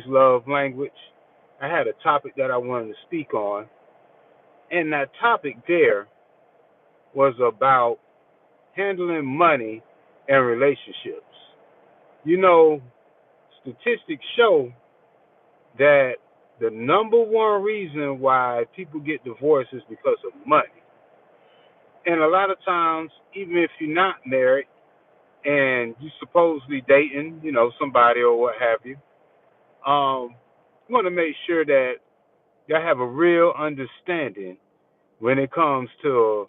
love language. I had a topic that I wanted to speak on, and that topic there was about handling money and relationships. You know, statistics show that the number one reason why people get divorced is because of money. And a lot of times, even if you're not married and you supposedly dating, somebody or what have you, you want to make sure that y'all have a real understanding when it comes to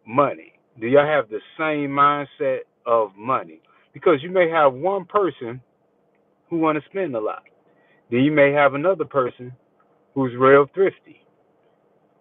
money. Do y'all have the same mindset of money? Because you may have one person who want to spend a lot. Then you may have another person who's real thrifty.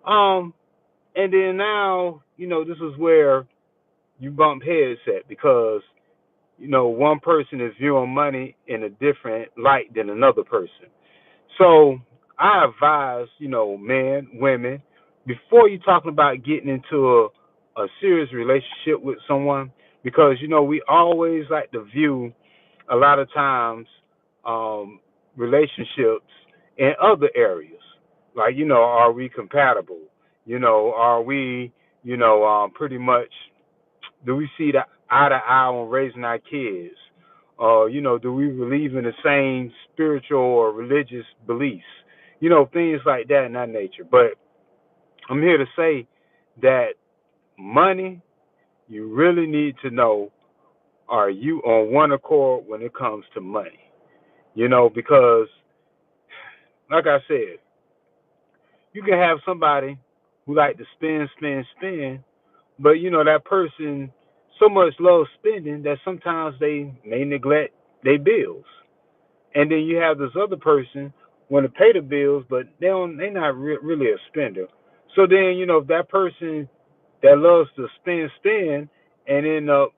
Um, and then now, this is where you bump heads at because, one person is viewing money in a different light than another person. So I advise, men, women, before you're talking about getting into a serious relationship with someone, because, we always like to view a lot of times um, relationships in other areas. Like, are we compatible? Are we, pretty much, do we see the eye to eye on raising our kids? Do we believe in the same spiritual or religious beliefs? Things like that in that nature. But I'm here to say that money, you really need to know, are you on one accord when it comes to money? Because like I said, you can have somebody who like to spend, but that person so much loves spending that sometimes they may neglect their bills. And then you have this other person want to pay the bills, but they're not really a spender. So then if that person that loves to spend, and end up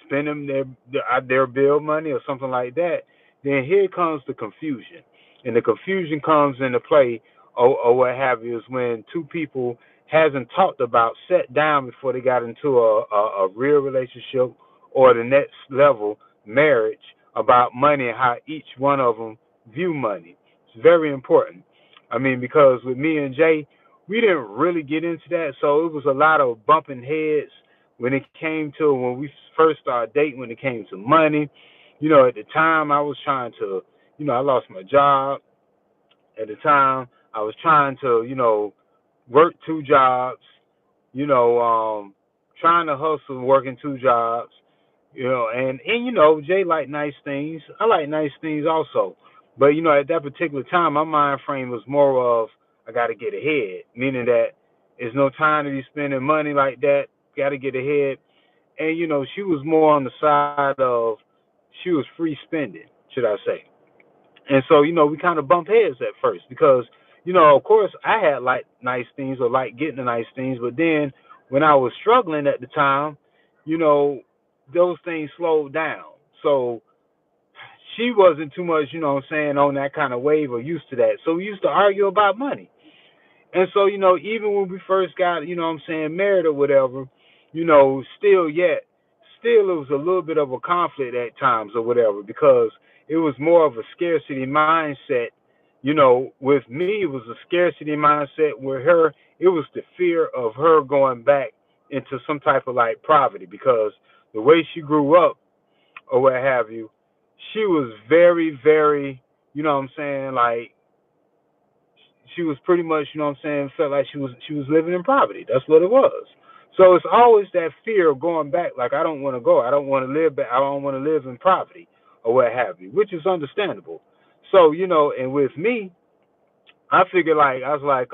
spending their bill money or something like that, then here comes the confusion, and the confusion comes into play, or what have you, is when two people hasn't talked about, sat down before they got into a real relationship or the next level marriage, about money and how each one of them view money. It's very important. I mean, because with me and Jay, we didn't really get into that, so it was a lot of bumping heads when we first started dating, when it came to money. At the time I was trying to, I lost my job. At the time I was trying to, work two jobs, you know, um, trying to hustle, working two jobs, and Jay liked nice things. I like nice things also. But, at that particular time my mind frame was more of, I gotta get ahead, meaning that there's no time to be spending money like that. Gotta get ahead. And she was more on the side of, she was free spending, should I say. And so we kind of bumped heads at first because of course I had like nice things or like getting the nice things, but then when I was struggling at the time, you know those things slowed down. So she wasn't too much, what I'm saying, on that kind of wave or used to that, so we used to argue about money. And so, even when we first got, what I'm saying, married or whatever, still it was a little bit of a conflict at times or whatever, because it was more of a scarcity mindset. With me, it was a scarcity mindset. With her, it was the fear of her going back into some type of like poverty, because the way she grew up or what have you, she was very, very, what I'm saying, like she was pretty much, what I'm saying, felt like she was living in poverty. That's what it was. So it's always that fear of going back. Like, I don't want to go. I don't want to live back. I don't want to live in poverty or what have you, which is understandable. So and with me, I figured, like, I was like,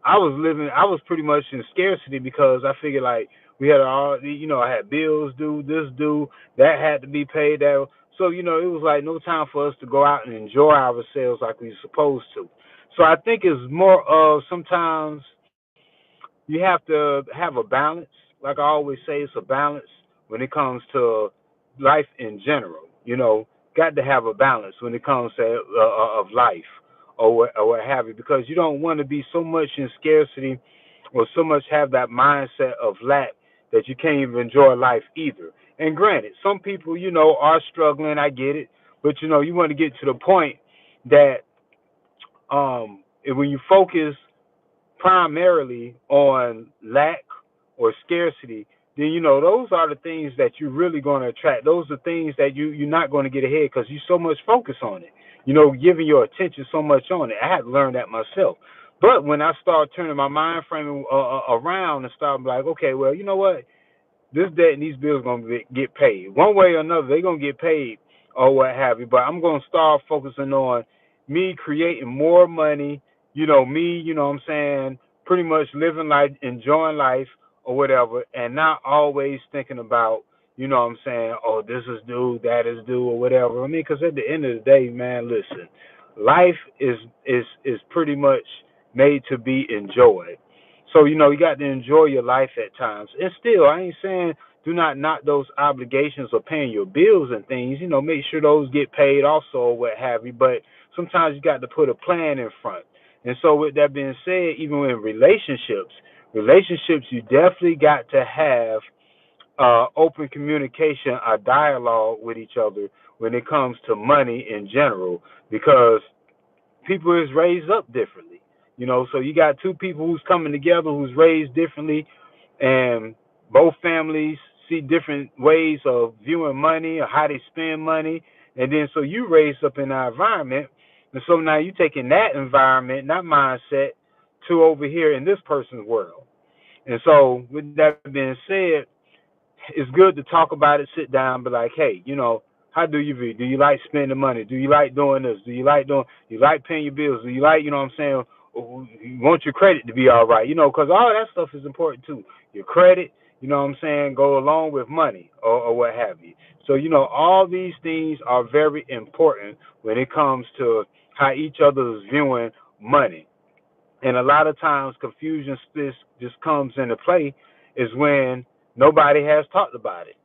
I was pretty much in scarcity, because I figured, like, we had all, I had bills due, this due, that had to be paid. That, so it was like no time for us to go out and enjoy ourselves like we were supposed to. So I think it's more of, sometimes you have to have a balance. Like I always say, it's a balance when it comes to life in general. Got to have a balance when it comes to of life, or what have you, because you don't want to be so much in scarcity or so much have that mindset of lack that you can't even enjoy life either. And granted, some people, are struggling. I get it, But you want to get to the point that when you focus primarily on lack or scarcity, then those are the things that you're really going to attract. Those are things that you're not going to get ahead because you so much focus on it. Giving your attention so much on it. I had to learn that myself. But when I start turning my mind frame around and start like, okay, well, you know what? This debt and these bills gonna get paid one way or another. They're gonna get paid or what have you. But I'm gonna start focusing on me creating more money. Me. What I'm saying, pretty much living life, enjoying life or whatever, and not always thinking about what I'm saying. Oh, this is due, that is due, or whatever. I mean, because at the end of the day, man, listen, life is pretty much made to be enjoyed. So, you got to enjoy your life at times. And still, I ain't saying do not knock those obligations or paying your bills and things. Make sure those get paid also or what have you. But sometimes you got to put a plan in front. And so with that being said, even in relationships, you definitely got to have open communication, a dialogue with each other when it comes to money in general, because people is raised up differently. So you got two people who's coming together who's raised differently, and both families see different ways of viewing money or how they spend money. And then so you raised up in that environment, and so now you taking that environment, that mindset, to over here in this person's world. And so with that being said, it's good to talk about it, sit down, be like, hey, how do you view? Do you like spending money? Do you like doing this? Do you like paying your bills? Do you like, what I'm saying, you want your credit to be all right? Because all that stuff is important too. Your credit, what I'm saying, go along with money or what have you. So, all these things are very important when it comes to how each other is viewing money. And a lot of times confusion just comes into play is when nobody has talked about it.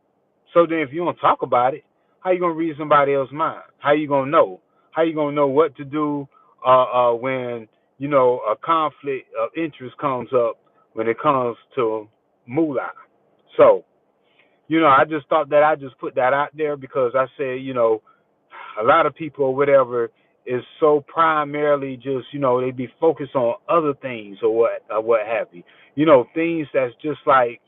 So then if you don't talk about it, how you gonna read somebody else's mind? How you gonna know? How you gonna know what to do when a conflict of interest comes up when it comes to moolah? So I just thought that I just put that out there because I said a lot of people or whatever is so primarily just they be focused on other things or what have you. Things that's just like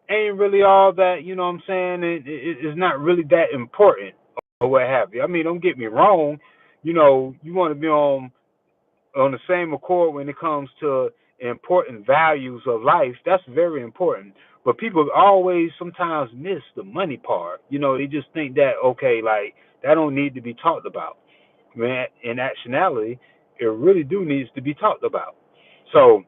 ain't really all that, what I'm saying, it's not really that important or what have you. I mean, don't get me wrong, you want to be on the same accord when it comes to important values of life. That's very important. But people always sometimes miss the money part. They just think that, okay, like that don't need to be talked about. Man, in actuality, it really do needs to be talked about. So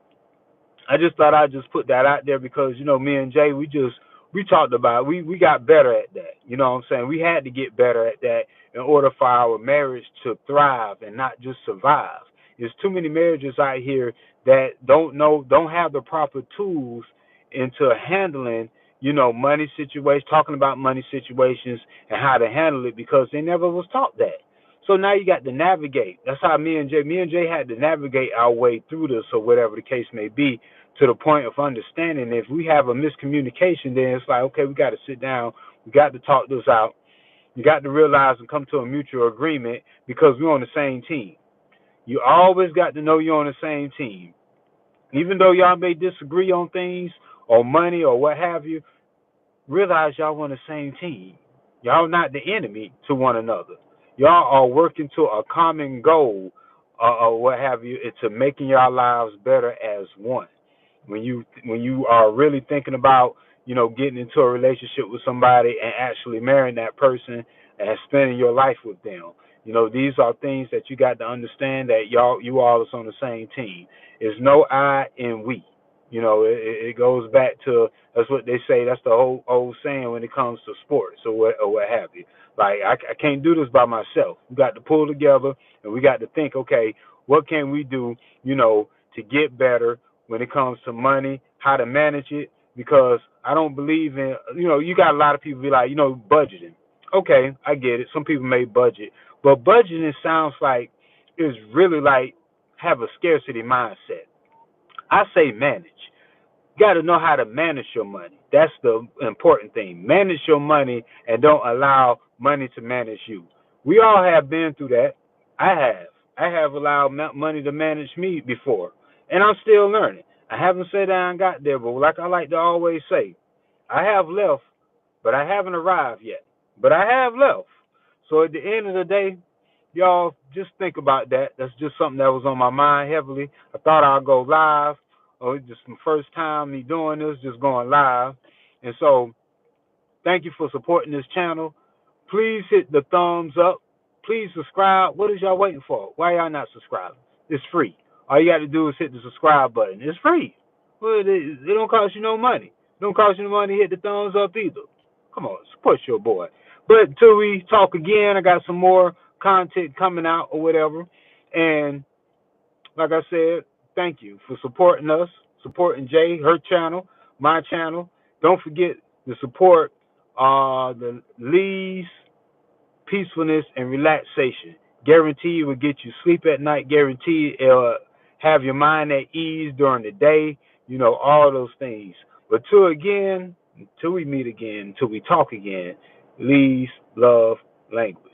I just thought I'd just put that out there because, me and Jay, we talked about it. We got better at that. You know what I'm saying? We had to get better at that in order for our marriage to thrive and not just survive. There's too many marriages out here that don't have the proper tools into handling, money situations, talking about money situations and how to handle it because they never was taught that. So now you got to navigate. That's how me and Jay had to navigate our way through this or whatever the case may be to the point of understanding. If we have a miscommunication, then it's like, okay, we got to sit down. We got to talk this out. You got to realize and come to a mutual agreement because we're on the same team. You always got to know you're on the same team. Even though y'all may disagree on things or money or what have you, realize y'all on the same team. Y'all not the enemy to one another. Y'all are working to a common goal or what have you. It's to making your lives better as one. When you are really thinking about getting into a relationship with somebody and actually marrying that person and spending your life with them, these are things that you got to understand that you all is on the same team. There's no I in we. It goes back to that's what they say. That's the whole old saying when it comes to sports or what have you. Like I can't do this by myself. We got to pull together and we got to think. Okay, what can we do? To get better when it comes to money, how to manage it. Because I don't believe in you got a lot of people be like budgeting. Okay, I get it. Some people may budget, but budgeting sounds like it's really like have a scarcity mindset. I say manage. You got to know how to manage your money. That's the important thing. Manage your money and don't allow money to manage you. We all have been through that. I have. I have allowed money to manage me before, and I'm still learning. I haven't sat down and got there, but like I like to always say, I have left, but I haven't arrived yet. But I have left. So at the end of the day, y'all just think about that. That's just something that was on my mind heavily. I thought I'd go live. Oh, it's just my first time me doing this, just going live. And so thank you for supporting this channel. Please hit the thumbs up. Please subscribe. What is y'all waiting for? Why y'all not subscribing? It's free. All you got to do is hit the subscribe button. It's free. Well, it don't cost you no money. It don't cost you no money to hit the thumbs up either. Come on, support your boy. But till we talk again, I got some more content coming out or whatever. And like I said, thank you for supporting us, supporting Jay, her channel, my channel. Don't forget to support the Lee's Peacefulness and Relaxation. Guarantee it will get you sleep at night. Guarantee it'll have your mind at ease during the day. You know, all those things. But until we meet again, until we talk again, Lee's Love Language.